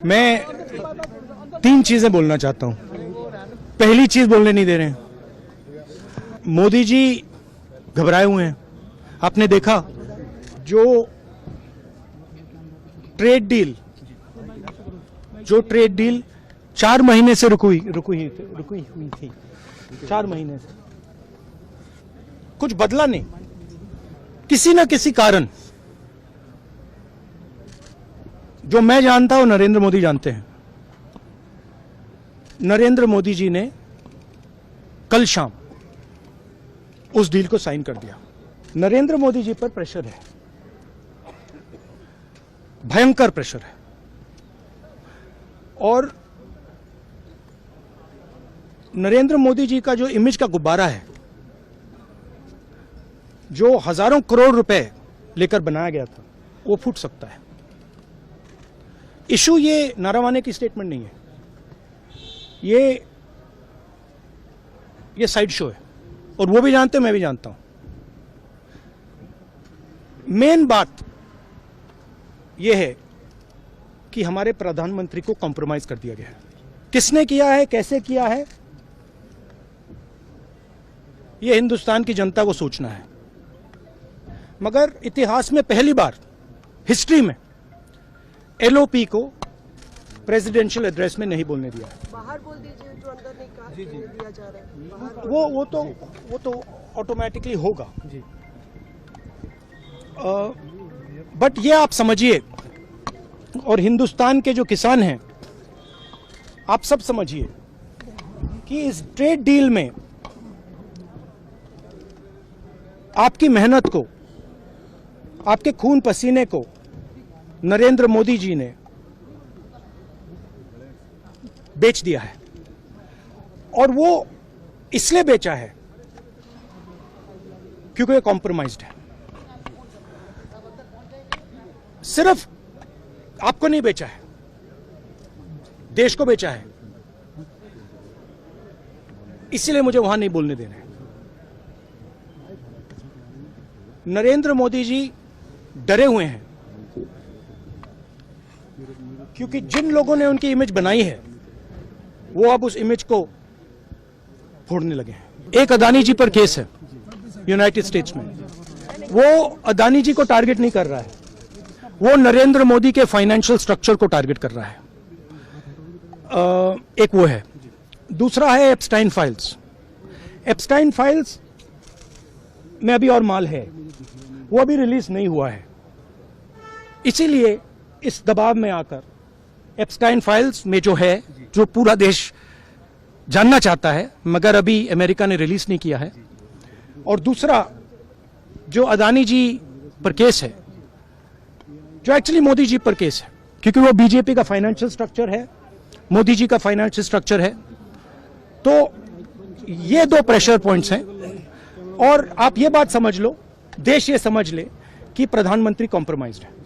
मैं तीन चीजें बोलना चाहता हूं। पहली चीज बोलने नहीं दे रहे हैं। मोदी जी घबराए हुए हैं। आपने देखा जो ट्रेड डील 4 महीने से रुकी हुई थी 4 महीने से कुछ बदला नहीं। किसी न किसी कारण जो मैं जानता हूं नरेंद्र मोदी जानते हैं। नरेंद्र मोदी जी ने कल शाम उस डील को साइन कर दिया। नरेंद्र मोदी जी पर प्रेशर है, भयंकर प्रेशर है। और नरेंद्र मोदी जी का जो इमेज का गुब्बारा है, जो हजारों करोड़ रुपए लेकर बनाया गया था, वो फूट सकता है। इशू ये नारावाने की स्टेटमेंट नहीं है, ये साइड शो है। और वो भी जानते हैं, मैं भी जानता हूं। मेन बात यह है कि हमारे प्रधानमंत्री को कॉम्प्रोमाइज कर दिया गया है। किसने किया है, कैसे किया है, यह हिंदुस्तान की जनता को सोचना है। मगर इतिहास में पहली बार हिस्ट्री में एलओपी को प्रेसिडेंशियल एड्रेस में नहीं बोलने दिया। बाहर बोल दीजिए, जो अंदर नहीं कहा दिया जा रहा है। वो तो ऑटोमेटिकली होगा जी। बट ये आप समझिए, और हिंदुस्तान के जो किसान हैं, आप सब समझिए कि इस ट्रेड डील में आपकी मेहनत को, आपके खून पसीने को नरेंद्र मोदी जी ने बेच दिया है। और वो इसलिए बेचा है क्योंकि ये कॉम्प्रोमाइज्ड है। सिर्फ आपको नहीं बेचा है, देश को बेचा है। इसीलिए मुझे वहां नहीं बोलने देना है। नरेंद्र मोदी जी डरे हुए हैं क्योंकि जिन लोगों ने उनकी इमेज बनाई है, वो अब उस इमेज को फोड़ने लगे हैं। एक अदानी जी पर केस है यूनाइटेड स्टेट्स में। वो अदानी जी को टारगेट नहीं कर रहा है, वो नरेंद्र मोदी के फाइनेंशियल स्ट्रक्चर को टारगेट कर रहा है। एक वो है। दूसरा है एप्स्टाइन फाइल्स। एप्स्टाइन फाइल्स में अभी और माल है, वो अभी रिलीज नहीं हुआ है। इसीलिए इस दबाव में आकर एप्स्टाइन फाइल्स में जो पूरा देश जानना चाहता है, मगर अभी अमेरिका ने रिलीज नहीं किया है। और दूसरा जो अदानी जी पर केस है, जो एक्चुअली मोदी जी पर केस है, क्योंकि वो बीजेपी का फाइनेंशियल स्ट्रक्चर है, मोदी जी का फाइनेंशियल स्ट्रक्चर है। तो ये 2 प्रेशर पॉइंट्स हैं। और आप ये बात समझ लो, देश ये समझ ले कि प्रधानमंत्री कॉम्प्रोमाइज्ड है।